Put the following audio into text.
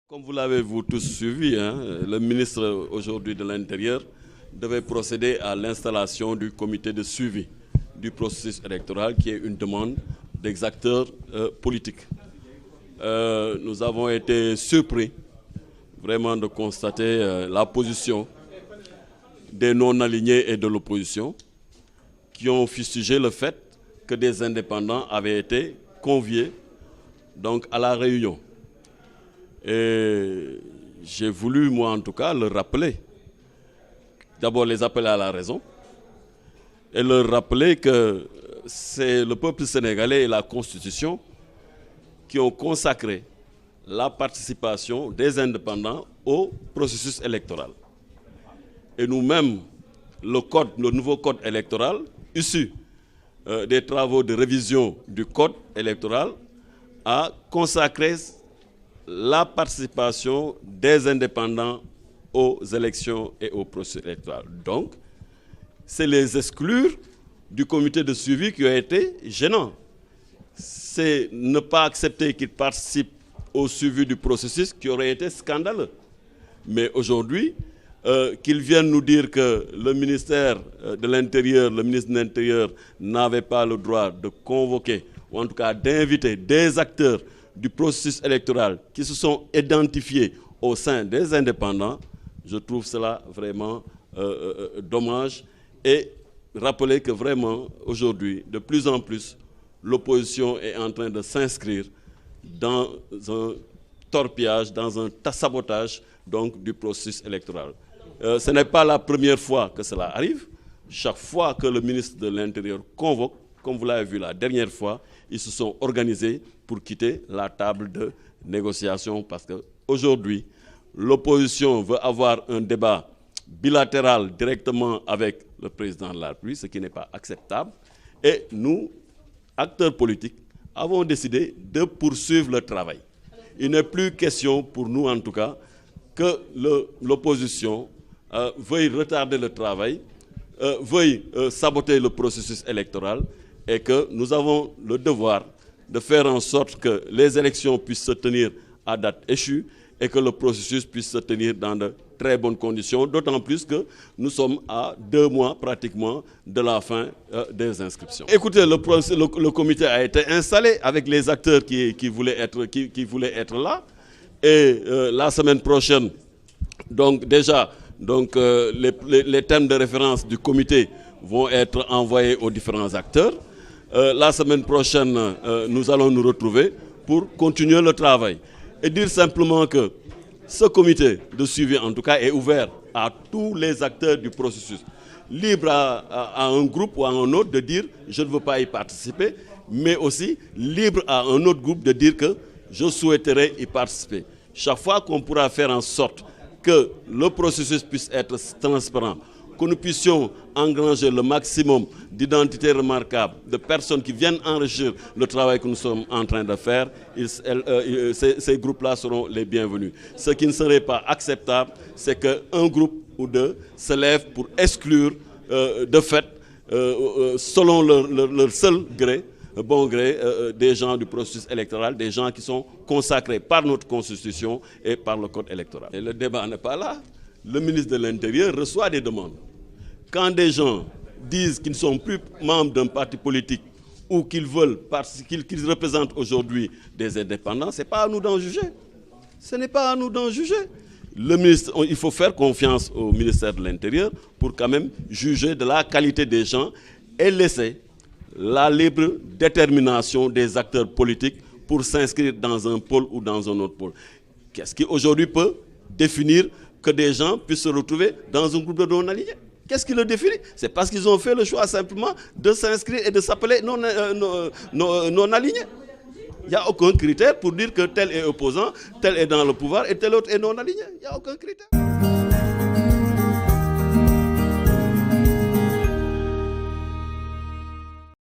Comme vous l'avez vous tous suivi, le ministre aujourd'hui de l'Intérieur devait procéder à l'installation du comité de suivi du processus électoral qui est une demande des acteurs politiques. Nous avons été surpris vraiment de constater la position des non-alignés et de l'opposition qui ont fustigé le fait que des indépendants avaient été conviés donc, à la réunion. Et j'ai voulu, moi en tout cas, leur rappeler, d'abord les appeler à la raison, et leur rappeler que c'est le peuple sénégalais et la Constitution qui ont consacré la participation des indépendants au processus électoral. Et nous-mêmes, le nouveau code électoral, issu des travaux de révision du code électoral, a consacré la participation des indépendants aux élections et au processus électoral. Donc, c'est les exclure du comité de suivi qui a été gênant. C'est ne pas accepter qu'ils participent au suivi du processus qui aurait été scandaleux. Mais aujourd'hui, qu'ils viennent nous dire que le ministère de l'Intérieur, le ministre de l'Intérieur n'avait pas le droit de convoquer, ou en tout cas d'inviter des acteurs du processus électoral qui se sont identifiés au sein des indépendants, je trouve cela vraiment dommage. Et rappeler que vraiment, aujourd'hui, de plus en plus, l'opposition est en train de s'inscrire dans un torpillage, dans un sabotage donc, du processus électoral. Ce n'est pas la première fois que cela arrive. Chaque fois que le ministre de l'Intérieur convoque, comme vous l'avez vu la dernière fois, ils se sont organisés pour quitter la table de négociation parce qu'aujourd'hui, l'opposition veut avoir un débat bilatéral directement avec le président de la République, ce qui n'est pas acceptable. Et nous, acteurs politiques, avons décidé de poursuivre le travail. Il n'est plus question pour nous, en tout cas, que l'opposition veuille retarder le travail, veuille saboter le processus électoral et que nous avons le devoir de faire en sorte que les élections puissent se tenir à date échue et que le processus puisse se tenir dans de très bonnes conditions, d'autant plus que nous sommes à 2 mois pratiquement de la fin des inscriptions. Écoutez, le comité a été installé avec les acteurs qui voulaient être là et la semaine prochaine, donc déjà, les thèmes de référence du comité vont être envoyés aux différents acteurs. La semaine prochaine, nous allons nous retrouver pour continuer le travail. Et dire simplement que ce comité de suivi, en tout cas, est ouvert à tous les acteurs du processus. Libre à un groupe ou à un autre de dire « je ne veux pas y participer », mais aussi libre à un autre groupe de dire que « je souhaiterais y participer ». Chaque fois qu'on pourra faire en sorte que le processus puisse être transparent, que nous puissions engranger le maximum d'identités remarquables, de personnes qui viennent enrichir le travail que nous sommes en train de faire, ces groupes-là seront les bienvenus. Ce qui ne serait pas acceptable, c'est qu'un groupe ou deux se lève pour exclure de fait, selon leur seul gré, bon gré, des gens du processus électoral, des gens qui sont consacrés par notre Constitution et par le Code électoral. Et le débat n'est pas là. Le ministre de l'Intérieur reçoit des demandes. Quand des gens disent qu'ils ne sont plus membres d'un parti politique ou qu'ils représentent aujourd'hui des indépendants, ce n'est pas à nous d'en juger. Ce n'est pas à nous d'en juger. Le ministre, il faut faire confiance au ministère de l'Intérieur pour quand même juger de la qualité des gens et laisser la libre détermination des acteurs politiques pour s'inscrire dans un pôle ou dans un autre pôle. Qu'est-ce qui aujourd'hui peut définir que des gens puissent se retrouver dans un groupe de non-alignés? Qu'est-ce qui le définit? C'est parce qu'ils ont fait le choix simplement de s'inscrire et de s'appeler non-alignés. Il n'y a aucun critère pour dire que tel est opposant, tel est dans le pouvoir et tel autre est non-aligné. Il n'y a aucun critère.